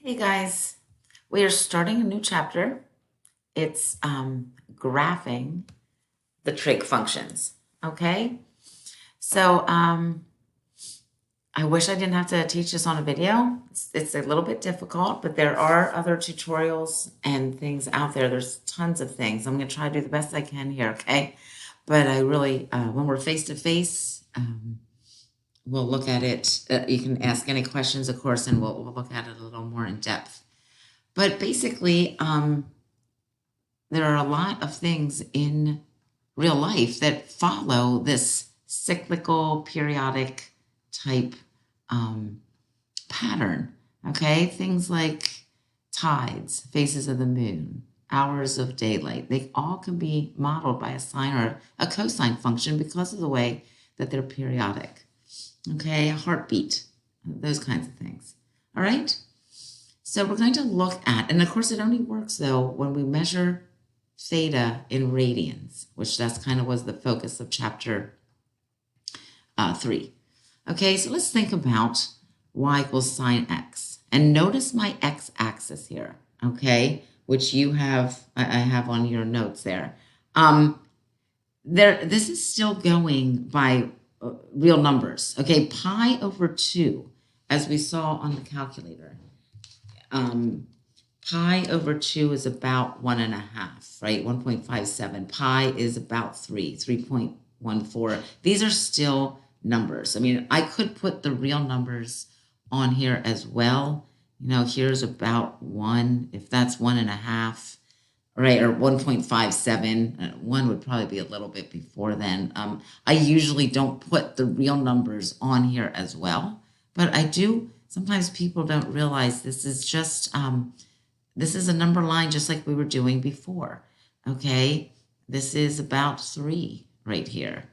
Hey guys, we are starting a new chapter. It's graphing the trig functions. Okay, so I wish I didn't have to teach this on a video. It's a little bit difficult, but there are other tutorials and things out there. There's tons of things. I'm going to try to do the best I can here. Okay, but I really, when we're face to face, we'll look at it. You can ask any questions, of course, and we'll look at it a little more in depth. But basically, there are a lot of things in real life that follow this cyclical, periodic type pattern. Okay, things like tides, phases of the moon, hours of daylight. They all can be modeled by a sine or a cosine function because of the way that they're periodic. Okay, a heartbeat, those kinds of things. All right. So we're going to look at, and of course it only works though when we measure theta in radians, which that's kind of was the focus of chapter 3. Okay, so let's think about y equals sine x. And notice my x-axis here, okay, which you have, I have on your notes there. This is still going by real numbers, okay, pi over 2, as we saw on the calculator. Pi over 2 is about 1.5, right? 1.57. Pi is about 3.14. These are still numbers. I mean, I could put the real numbers on here as well. You know, here's about 1, if that's 1.5, right? Or 1.57. 1 would probably be a little bit before then. I usually don't put the real numbers on here as well, but I do. Sometimes people don't realize this is just, this is a number line just like we were doing before, okay? This is about 3 right here.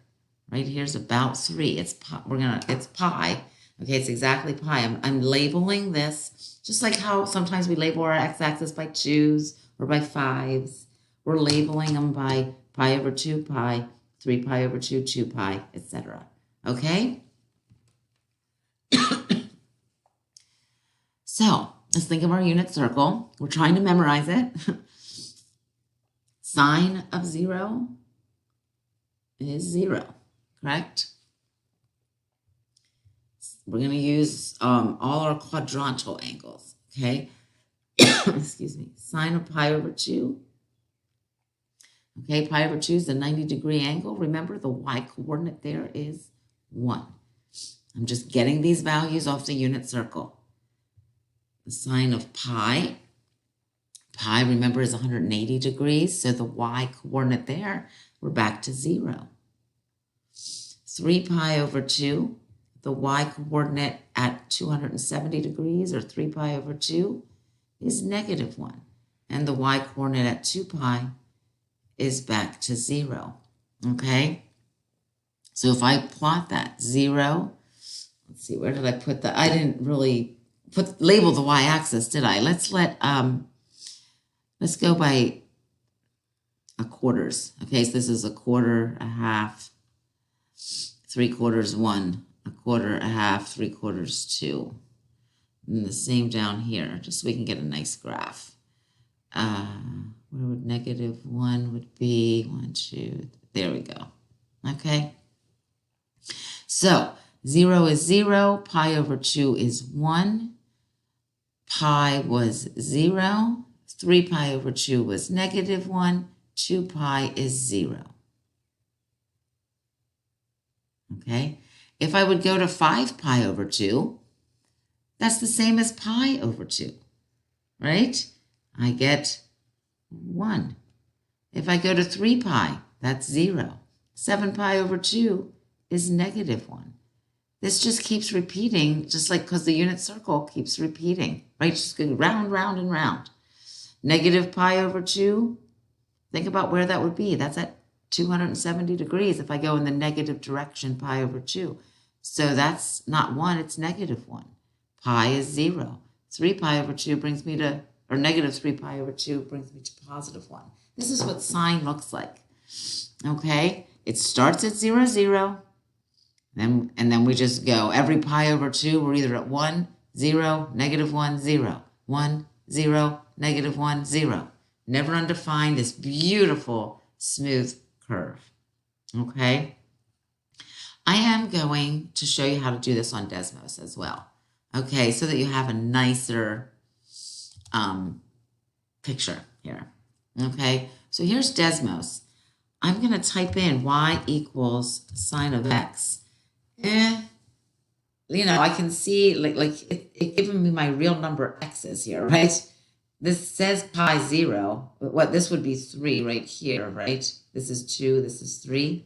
Right here's about 3. It's pi, it's pi, okay? It's exactly pi. I'm labeling this, just like how sometimes we label our x-axis by 2s or by 5s. We're labeling them by pi over 2 pi, 3 pi over 2, 2 pi, etc. Okay? So let's think of our unit circle. We're trying to memorize it. Sine of 0 is 0, correct? We're going to use all our quadrantal angles, okay? Excuse me. Sine of pi over 2. Okay, pi over 2 is a 90-degree angle. Remember, the y-coordinate there is 1. I'm just getting these values off the unit circle. The sine of pi, remember, is 180 degrees, so the y-coordinate there, we're back to 0. 3 pi over 2, the y-coordinate at 270 degrees, or 3 pi over 2, is -1. And the y-coordinate at 2 pi is back to 0, okay? So if I plot that 0, let's see, where did I put that? I didn't really label the y-axis, did I? Let's go by quarters. Okay, so this is 1/4, 1/2, 3/4, 1, 1/4, 1/2, 3/4, 2. And the same down here, just so we can get a nice graph. Where would -1 would be? 1, 2, there we go. Okay. So 0 is 0, pi over 2 is 1. Pi was 0, 3 pi over 2 was -1, 2 pi is 0. Okay, if I would go to 5 pi over 2, that's the same as pi over 2, right? I get 1. If I go to 3 pi, that's 0. 7 pi over 2 is -1. This just keeps repeating, just like because the unit circle keeps repeating, right? Just going round, round, and round. -pi over 2, think about where that would be. That's at 270 degrees if I go in the negative direction, pi over 2. So that's not 1, it's -1. Pi is 0. 3 pi over 2 brings me to, or -3 pi over 2 brings me to +1. This is what sine looks like, okay? It starts at 0, 0. And then we just go. Every pi over 2, we're either at 1, 0, -1, 0. 1, 0, negative 1, 0. Never undefined, this beautiful smooth curve. Okay? I am going to show you how to do this on Desmos as well. Okay, so that you have a nicer picture here. Okay, so here's Desmos. I'm going to type in y equals sine of x. I can see it giving me my real number x's here, right? This says pi 0. What this would be 3 right here, right? This is 2, this is 3.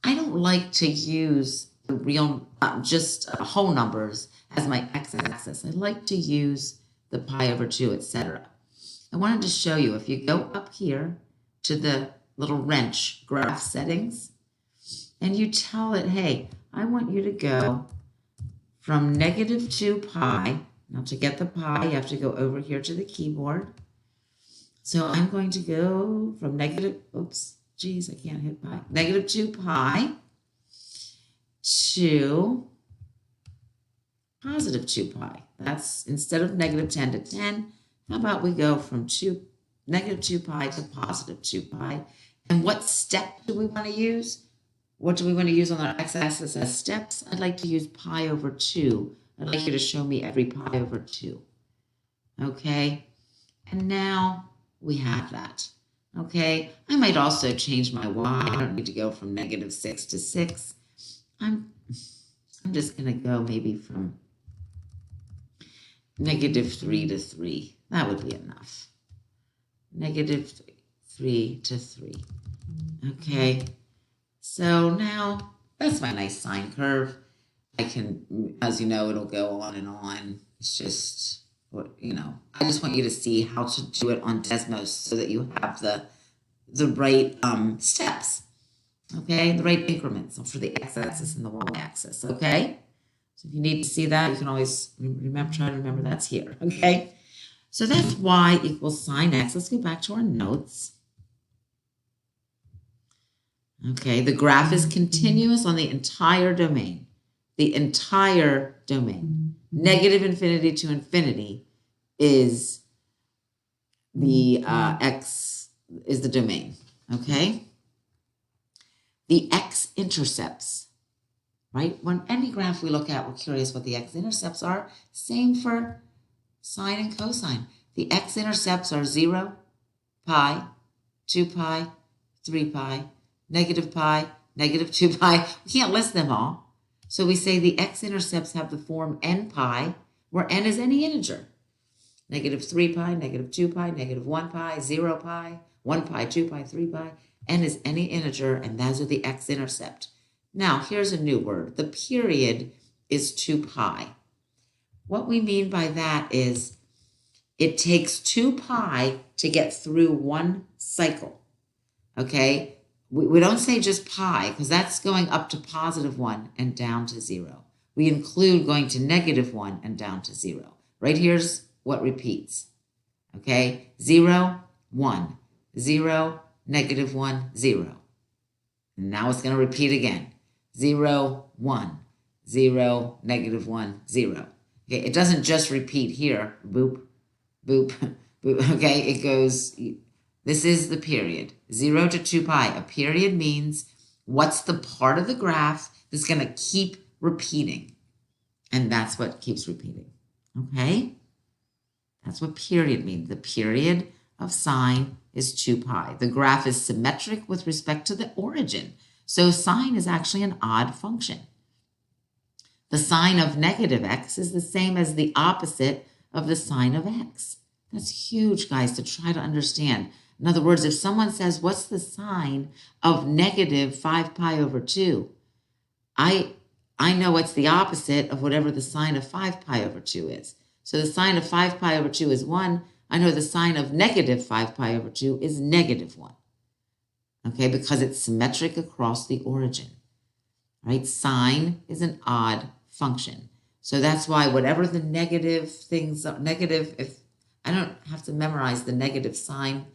I don't like to use the real, just whole numbers as my x-axis. I like to use the pi over 2, etc. I wanted to show you, if you go up here to the little wrench graph settings, and you tell it, hey, I want you to go from negative 2 pi. Now to get the pi, you have to go over here to the keyboard. So I'm going to go from negative, oops, geez, I can't hit pi. Negative 2 pi to positive 2 pi. That's instead of negative 10 to 10, how about we go from negative 2 pi to positive 2 pi? And what step do we want to use? What do we want to use on our x-axis as steps? I'd like to use pi over 2. I'd like you to show me every pi over 2. Okay? And now we have that. Okay? I might also change my y. I don't need to go from negative 6 to 6. I'm just going to go maybe from negative 3 to 3. That would be enough. Negative 3 to 3. Okay? So now that's my nice sine curve. I can, as you know, it'll go on and on. It's just, I just want you to see how to do it on Desmos so that you have the right steps, okay? The right increments for the x-axis and the y-axis, okay? So if you need to see that, you can always try to remember that's here, okay? So that's y equals sine x. Let's go back to our notes. Okay, the graph is continuous on the entire domain. The entire domain. Negative infinity to infinity is the x is the domain. Okay? The x-intercepts, right? When any graph we look at, we're curious what the x-intercepts are. Same for sine and cosine. The x-intercepts are 0, pi, 2 pi, 3 pi, negative pi, negative 2 pi. We can't list them all. So we say the x-intercepts have the form n pi, where n is any integer. Negative 3 pi, negative 2 pi, negative 1 pi, 0 pi, 1 pi, 2 pi, 3 pi. N is any integer, and those are the x-intercept. Now, here's a new word. The period is 2 pi. What we mean by that is it takes 2 pi to get through one cycle, okay? We don't say just pi, because that's going up to positive 1 and down to 0. We include going to negative 1 and down to 0. Right here's what repeats, okay? 0, 1, 0, negative 1, 0. And now it's going to repeat again. 0, 1, 0, negative 1, 0. Okay, it doesn't just repeat here, boop, boop, boop, okay? It goes, this is the period, 0 to 2 pi. A period means what's the part of the graph that's going to keep repeating. And that's what keeps repeating, okay? That's what period means. The period of sine is 2 pi. The graph is symmetric with respect to the origin. So sine is actually an odd function. The sine of negative x is the same as the opposite of the sine of x. That's huge, guys, to try to understand. In other words, if someone says, what's the sine of negative 5 pi over 2? I know it's the opposite of whatever the sine of 5 pi over 2 is. So the sine of 5 pi over 2 is 1. I know the sine of negative 5 pi over 2 is negative 1. Okay, because it's symmetric across the origin. Right? Sine is an odd function. So that's why whatever the negative things are, if I don't have to memorize the negative sine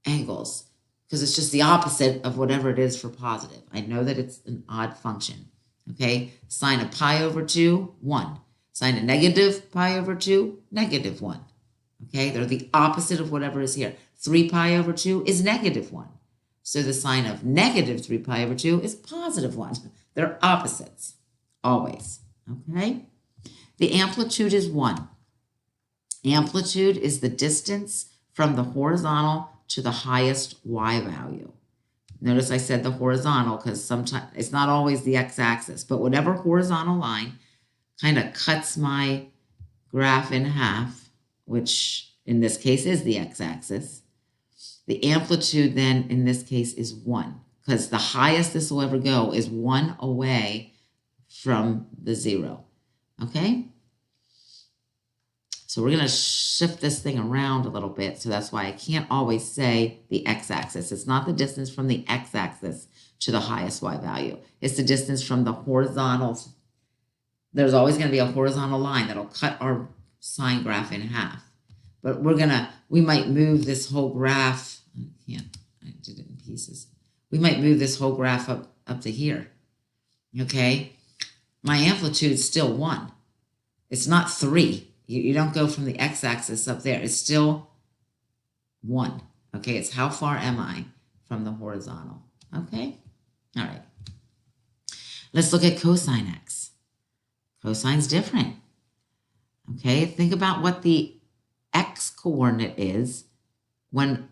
angles, because it's just the opposite of whatever it is for positive. I know that it's an odd function. Okay, sine of pi over 2, 1. Sine of negative pi over 2, negative 1. Okay, they're the opposite of whatever is here. 3 pi over 2 is negative 1. So the sine of negative 3 pi over 2 is positive 1. They're opposites, always. Okay? The amplitude is 1. Amplitude is the distance from the horizontal to the highest y value. Notice I said the horizontal because sometimes it's not always the x-axis, but whatever horizontal line kind of cuts my graph in half, which in this case is the x-axis. The amplitude then in this case is 1 because the highest this will ever go is 1 away from the 0. Okay? So we're going to shift this thing around a little bit. So that's why I can't always say the x-axis. It's not the distance from the x-axis to the highest y value. It's the distance from the horizontal. There's always going to be a horizontal line that'll cut our sine graph in half. But we might move this whole graph. I did it in pieces. We might move this whole graph up to here. Okay? My amplitude is still 1. It's not 3. You don't go from the x-axis up there. It's still 1. Okay, it's how far am I from the horizontal. Okay, all right. Let's look at cosine x. Cosine's different. Okay, think about what the x-coordinate is when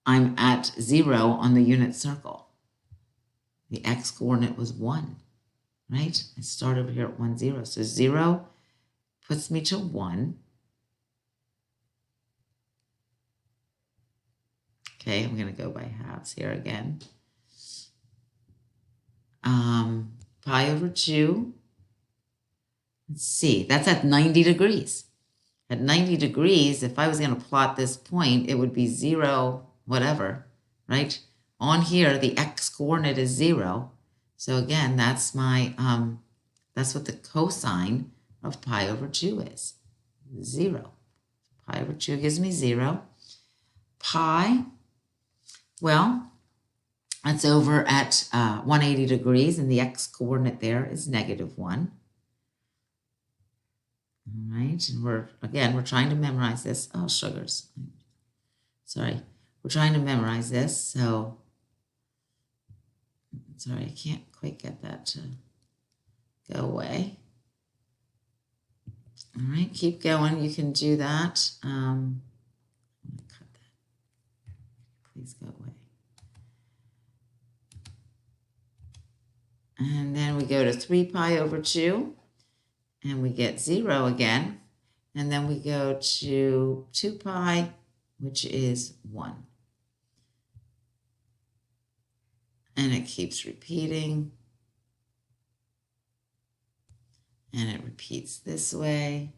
I'm at 0 on the unit circle. The x-coordinate was 1, right? I start over here at 1, 0. So 0 puts me to 1. Okay, I'm going to go by halves here again. Pi over 2. Let's see, that's at 90 degrees. At 90 degrees, if I was going to plot this point, it would be 0, whatever, right? On here, the x-coordinate is 0. So again, that's my, that's what the cosine of pi over 2 is, 0. Pi over 2 gives me 0. Pi, well, that's over at 180 degrees, and the x-coordinate there is -1. All right, and we're trying to memorize this. Oh, sugars. Sorry, we're trying to memorize this, so sorry, I can't quite get that to go away. All right, keep going. You can do that. I'm going to cut that. Please go away. And then we go to 3 pi over 2, and we get 0 again. And then we go to 2 pi, which is 1. And it keeps repeating. And it repeats this way.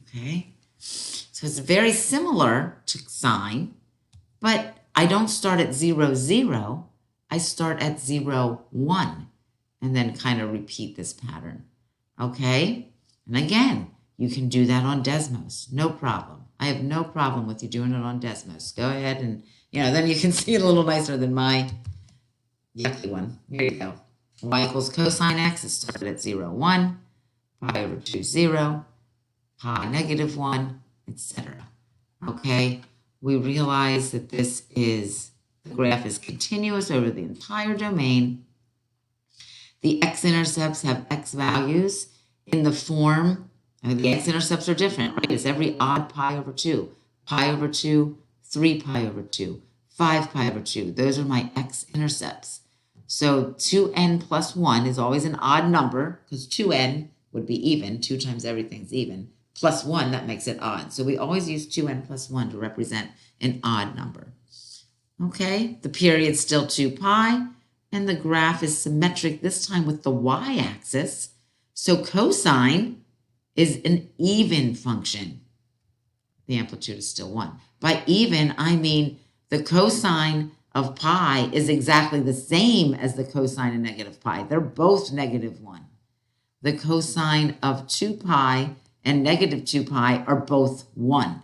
Okay, so it's very similar to sine, but I don't start at 0, 0. I start at 0, 1, and then kind of repeat this pattern. Okay, and again, you can do that on Desmos, no problem. I have no problem with you doing it on Desmos. Go ahead and, then you can see it a little nicer than my yucky one. Here you go. Y equals cosine x is started at 0, 1, pi over 2, 0, pi -1, etc. Okay, we realize that the graph is continuous over the entire domain. The x-intercepts have x values in the form, the x-intercepts are different, right? It's every odd pi over 2, pi over 2, 3 pi over 2, 5 pi over 2. Those are my x-intercepts. So 2n plus 1 is always an odd number because 2n would be even. 2 times everything's even. Plus 1, that makes it odd. So we always use 2n plus 1 to represent an odd number. Okay, the period's still 2 pi, and the graph is symmetric this time with the y-axis. So cosine is an even function. The amplitude is still 1. By even, I mean the cosine of pi is exactly the same as the cosine of negative pi. They're both -1. The cosine of 2 pi and -2 pi are both 1.